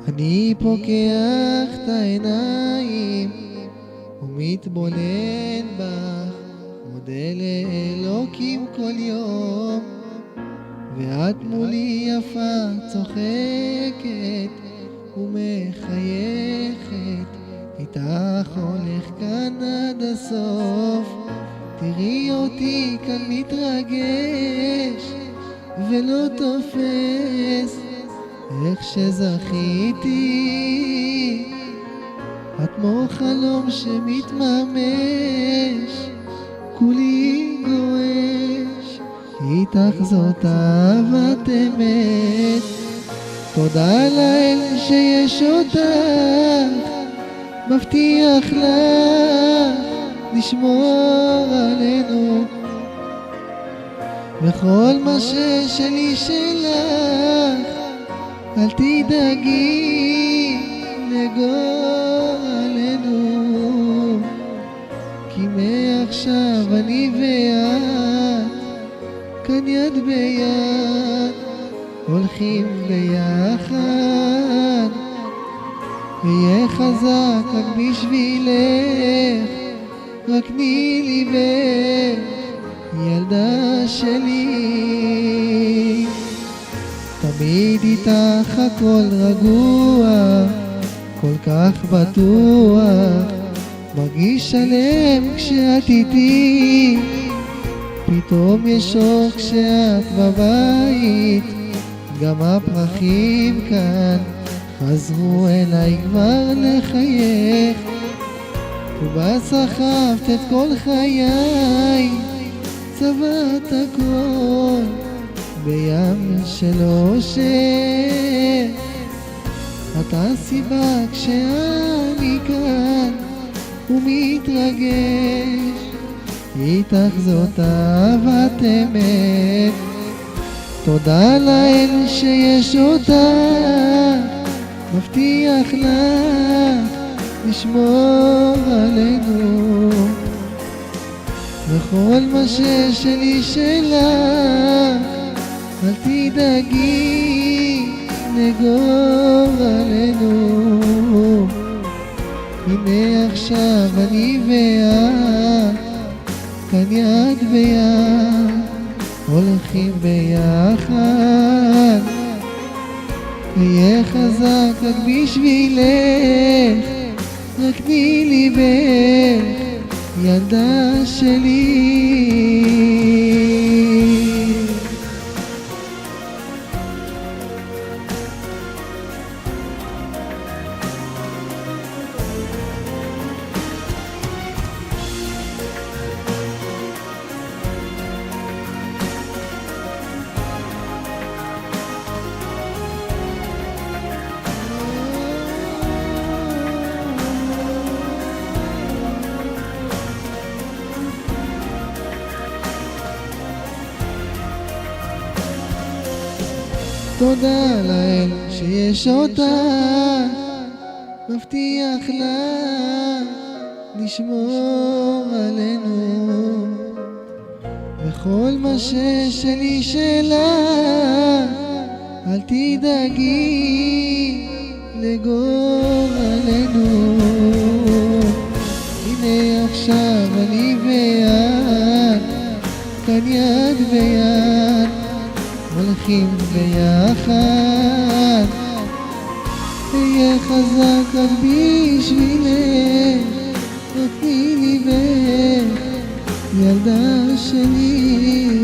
אני פוקח את העיניים ומתבונן בך, מודה לאלוקים כל יום, ואת מולי יפה צוחקת ומחייכת, איתך הולך כאן עד הסוף. תראי אותי כאן מתרגש ולא תופס איך שזכיתי, את כמו חלום שמתממש, כולי גועש, איתך זאת אהבת אמת. תודה לאל שיש אותך, מבטיח לך לשמור עלינו, וכל מה ששלי שלך, אל תדאגי לגורלנו, כי מעכשיו אני ואת כאן יד ביד, הולכים ביחד. אהיה חזק רק בשבילך, רק תני לי בך, ילדה שלי. תמיד איתך הכל רגוע, כל כך בטוח, מרגיש שלם כשאת איתי, פתאום יש אור כשאת בבית, גם הפרחים כאן חזרו אליי כבר לחייך, ובה סחבת את כל חיי, צבעת הכל בים של אושר. את הסיבה כשאני כאן ומתרגש, איתך זאת אהבת אמת. תודה לאל שיש אותך, מבטיח לך לשמור עלינו, וכל מה ששלי שלך, אל תדאגי לגורלנו. הנה עכשיו אני ואת כאן יד ביד, הולכים ביחד. אהיה חזק רק בשבילך, רק תני לי בך, ילדה שלי. תודה לאל שיש אותך, מבטיח לך לשמור עלינו, וכל מה ששלי שלך, אל תדאגי לגורלנו. הנה עכשיו אני ואת כאן יד ביד, הולכים ביחד. אהיה חזק רק בשבילך, רק תני לי בך, ילדה שלי.